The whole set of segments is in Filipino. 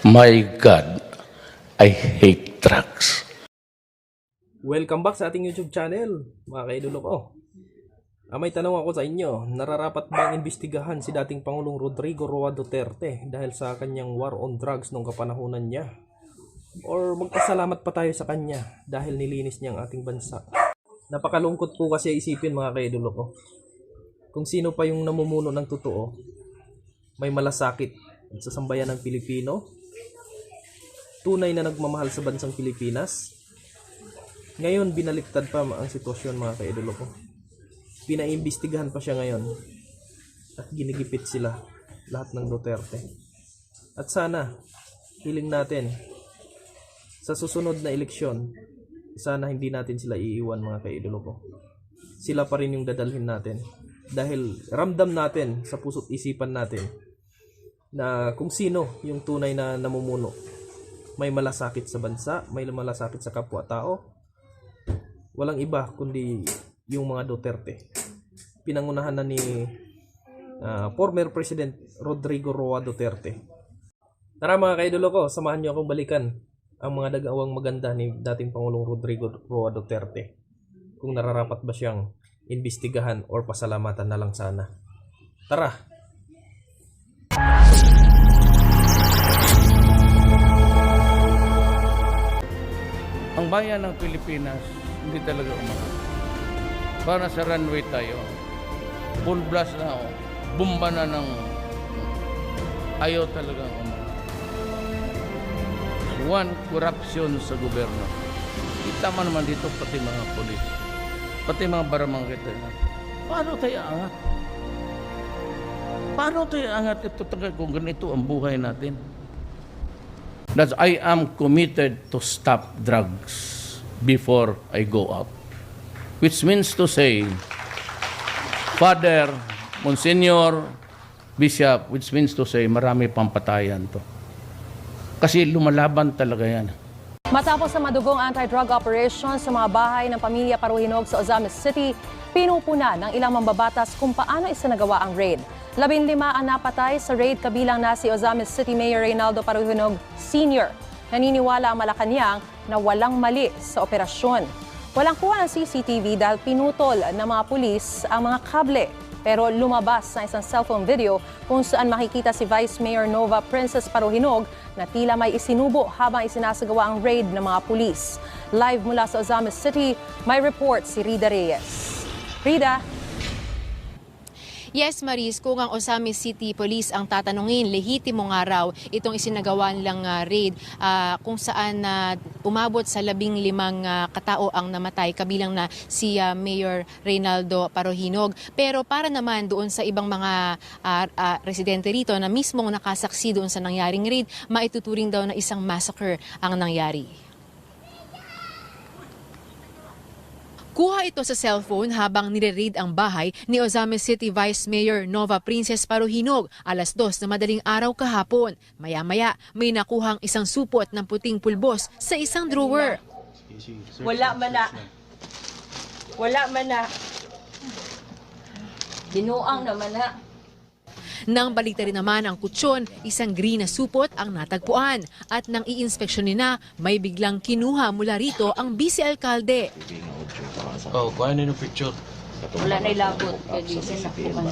My God, I hate drugs. Welcome back sa ating YouTube channel, mga kaidolo ko. May tanong ako sa inyo, nararapat bang imbestigahan si dating Pangulong Rodrigo Roa Duterte dahil sa kanyang war on drugs nung kapanahunan niya? Or magpasalamat pa tayo sa kanya dahil nilinis niya ang ating bansa? Napakalungkot po kasi isipin, mga kaidolo ko. Kung sino pa yung namumuno ng totoo, may malasakit sa sambayan ng Pilipino, tunay na nagmamahal sa bansang Pilipinas. Ngayon, binaliktad pa ang sitwasyon, mga kaidolo ko. Pinaimbestigahan pa siya ngayon. At ginigipit sila, lahat ng Duterte. At sana, hiling natin, sa susunod na eleksyon, sana hindi natin sila iiwan, mga kaidolo ko. Sila pa rin yung dadalhin natin. Dahil ramdam natin, sa puso't isipan natin, na kung sino yung tunay na namumuno. May malasakit sa bansa, may malasakit sa kapwa-tao. Walang iba kundi yung mga Duterte. Pinangunahan na ni former President Rodrigo Roa Duterte. Tara, mga kaidolo ko, samahan niyo akong balikan ang mga nagawang maganda ni dating Pangulong Rodrigo Roa Duterte. Kung nararapat ba siyang imbestigahan or pasalamatan na lang sana. Tara! Ang bayan ng Pilipinas, hindi talaga umangat. Para sa runway tayo, full blast na, bomba na ng ayaw talagang umangat. One, corruption sa gobyerno. Itama naman dito pati mga polis, pati mga baramangkita. Paano tayo angat? Paano tayo angat ito kung ganito ang buhay natin? That I am committed to stop drugs before I go out. Which means to say, Father, Monsignor, Bishop, which means to say, marami pang patayan to. Kasi lumalaban talaga yan. Matapos sa madugong anti-drug operation sa mga bahay ng pamilya Paruhinog sa Ozamis City, pinupuna ng ilang mambabatas kung paano isinagawa ang raid. 15 ang napatay sa raid, kabilang na si Ozamis City Mayor Reynaldo Paruhinog Sr. Naniniwala ang Malacanang na walang mali sa operasyon. Walang kuha ng CCTV dahil pinutol ng mga pulis ang mga kable. Pero lumabas na isang cellphone video kung saan makikita si Vice Mayor Nova Princess Paruhinog na tila may isinubo habang isinasagawa ang raid ng mga pulis. Live mula sa Ozamis City, may report si Rida Reyes. Rida? Yes, Maris, kung ang Ozamis City Police ang tatanungin, lehitimo nga raw itong isinagawa nilang raid kung saan umabot sa 15 katao ang namatay, kabilang na si Mayor Reynaldo Paruhinog. Pero para naman doon sa ibang mga residente rito na mismong nakasaksi doon sa nangyaring raid, maituturing daw na isang massacre ang nangyari. Kuha ito sa cellphone habang nire-raid ang bahay ni Ozamis City Vice Mayor Nova Princess Paruhinog alas 2 na madaling araw kahapon. Maya-maya may nakuhang isang supot ng puting pulbos sa isang drawer. Wala man na. Wala man na. Dinuang naman na. Nang balita rin naman ang kutsyon, isang green na supot ang natagpuan. At nang i-inspeksyon na, may biglang kinuha mula rito ang vice alkalde. Oh, kuha na yung picture. Wala na ilabot. Kaya dili na kuhan.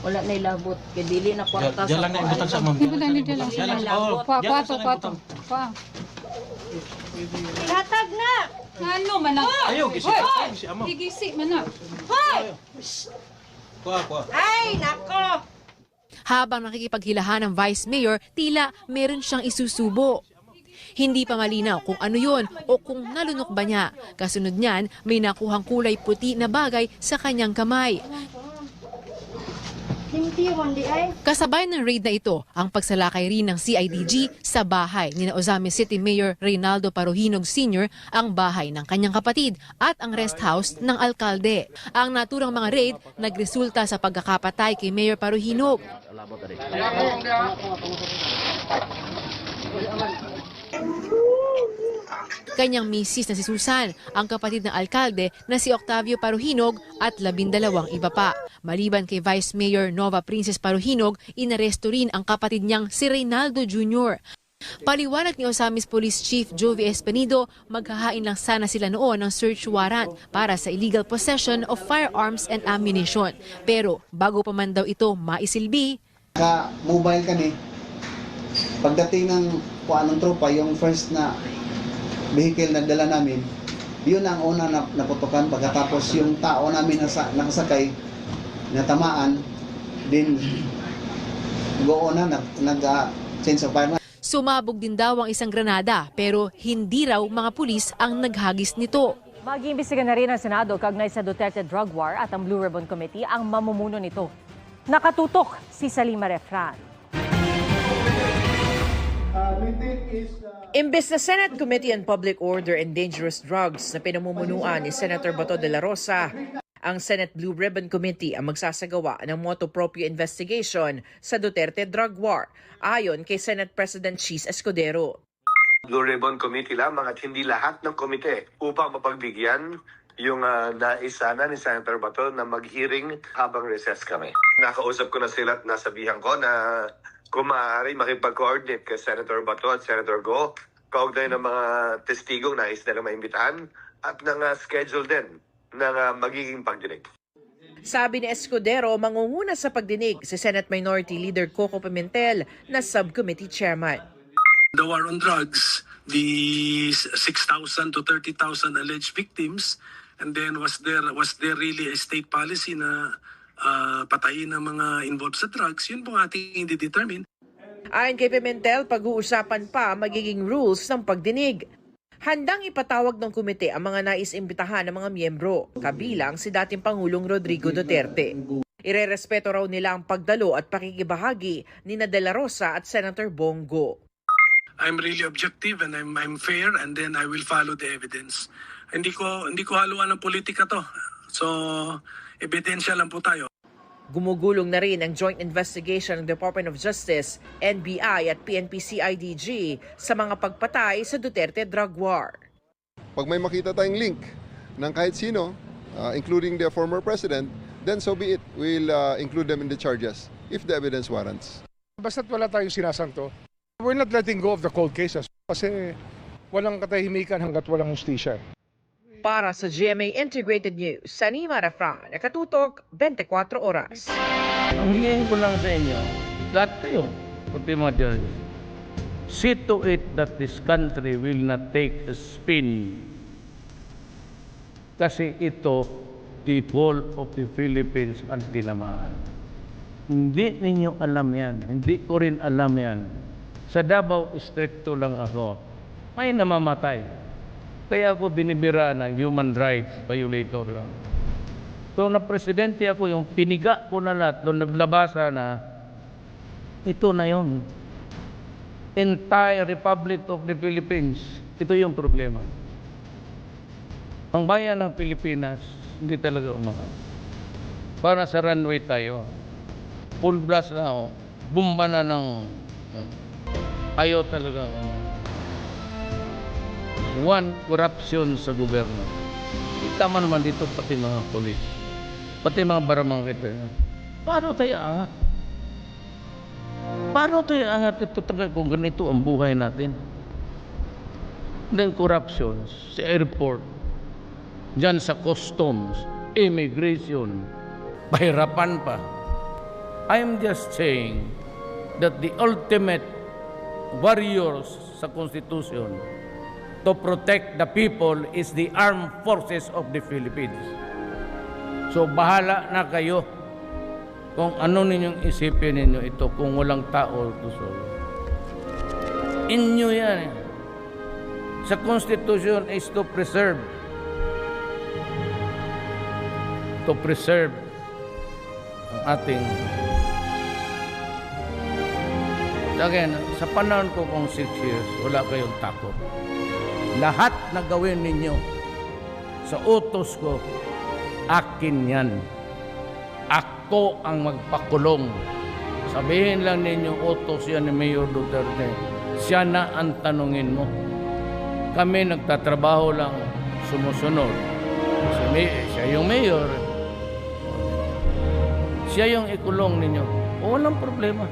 Wala na ilabot. Kaya dili na kwarta sa Diyan lang na ibutan sa ma'am. Diyan lang ilabot. Kwato. Ihatag na! Ano man na? Ayaw, gisi. Gisi, amo. Gigisi man na. Hoy! Kuha. Ay, nako! Habang nakikipaghilahan ng Vice Mayor, tila meron siyang isusubo. Hindi pa malinaw kung ano yon o kung nalunok ba niya. Kasunod niyan, may nakuhang kulay puti na bagay sa kanyang kamay. Kasabay ng raid na ito, ang pagsalakay rin ng CIDG sa bahay ni Ozamis City Mayor Reynaldo Paruhinog Sr., ang bahay ng kanyang kapatid at ang rest house ng alkalde. Ang naturang mga raid nagresulta sa pagkakapatay kay Mayor Paruhinog. kanyang misis na si Susan, ang kapatid ng alkalde na si Octavio Paruhinog at 12 iba pa. Maliban kay Vice Mayor Nova Princess Paruhinog, inaresto rin ang kapatid niyang si Reynaldo Jr. Paliwanag ni Osamis Police Chief Jovi Espenido, maghahain lang sana sila noon ng search warrant para sa illegal possession of firearms and ammunition. Pero bago pa man daw ito maisilbi, mobile kami. Pagdating ng kuanong tropa, yung first na vehicle na dala namin, yun ang una na naputukan. Pagkatapos yung tao namin nakasakay, natamaan, din go on na nag-change of fire. sumabog din daw ang isang granada pero hindi raw mga pulis ang naghagis nito. Mag-iimbestiga na rin ang Senado kaugnay sa Duterte Drug War at ang Blue Ribbon Committee ang mamumuno nito. Nakatutok si Salima Refran. Imbes na Senate Committee on Public Order and Dangerous Drugs na pinamumunuan ni Senator Bato de la Rosa, ang Senate Blue Ribbon Committee ang magsasagawa ng motu proprio investigation sa Duterte Drug War, ayon kay Senate President Cheese Escudero. Blue Ribbon Committee lamang at hindi lahat ng komite upang mapagbigyan yung nais sana ni Senator Bato na mag-hearing habang recess kami. Nakausap ko na sila at nasabihan ko na kung maaari makipag-coordinate kay Senator Bato at Senator Go kaugnay ng mga testigong nais nila maimbitahan at ng schedule din ng magiging pagdinig. Sabi ni Escudero, mangunguna sa pagdinig si Senate Minority Leader Coco Pimentel na subcommittee chairman. The war on drugs, the 6,000 to 30,000 alleged victims, and then was there really a state policy na patayin ang mga involved sa drugs? Yun po ating i-determine. Ayon kay Pimentel, pag-uusapan pa magiging rules ng pagdinig. Handang ipatawag ng komite ang mga nais-imbitahan ng mga miyembro, kabilang si dating Pangulong Rodrigo Duterte. Irerespeto raw nila ang pagdalo at pakikibahagi ni De la Rosa at Senator Bongo. I'm really objective and I'm fair, and then I will follow the evidence. Hindi ko haluan ng politika to. So, ebidensya lang po tayo. Gumugulong na rin ang joint investigation ng Department of Justice, NBI at PNP-CIDG sa mga pagpatay sa Duterte Drug War. Pag may makita tayong link ng kahit sino, including the former president, then so be it. We'll include them in the charges if the evidence warrants. Basta't wala tayong sinasanto, we're not letting go of the cold cases kasi walang katahimikan hanggat walang hustisya. Para sa GMA Integrated News, Salima Refran, nakatutok 24 oras. Ang hingin ko lang sa inyo, lahat kayo, pati mga judges, see to it that this country will not take a spin. Kasi ito, the whole of the Philippines ang tinamaan. Hindi ninyo alam yan. Hindi ko rin alam yan. Sa Davao, stricto lang ako. May namamatay. Kaya ako binibira ng human rights violator lang. So na presidente ako, yung piniga ko na lahat, doon naglabasa na, ito na yun. Entire Republic of the Philippines, ito yung problema. Ang bayan ng Pilipinas, hindi talaga umangat. Para sa runway tayo, full blast na ako, bomba na ng, ayaw talaga umangat. One, corruption sa gobyerno. Tama naman dito pati mga polis, pati mga baramangkit. Paano tayo angat? Paano tayo angat ito tagal kung ganito ang buhay natin? Then corruption sa airport, dyan sa customs, immigration, pahirapan pa. I'm just saying that the ultimate warriors sa Constitution to protect the people is the armed forces of the Philippines. So bahala na kayo kung ano ninyong isipin ninyo ito kung walang tao to solve. Inyo yan. Sa Constitution is to preserve ang ating. Again, sa panahon ko kung 6 years, wala kayong takot. Lahat na gawin ninyo sa utos ko, akin yan. Ako ang magpakulong. Sabihin lang ninyo, utos yan ni Mayor Duterte. Siya na ang tanungin mo. kami nagtatrabaho lang, sumusunod. Siya yung mayor. Siya yung ikulong ninyo. Walang problema.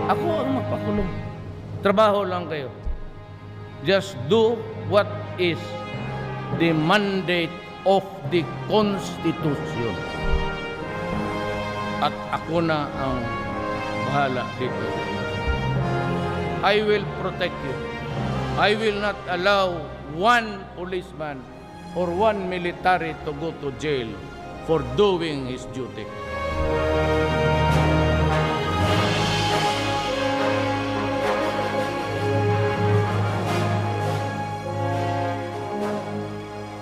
Ako ang magpakulong. Trabaho lang kayo. Just do what is the mandate of the Constitution. At ako na ang bahala dito. I will protect you. I will not allow one policeman or one military to go to jail for doing his duty.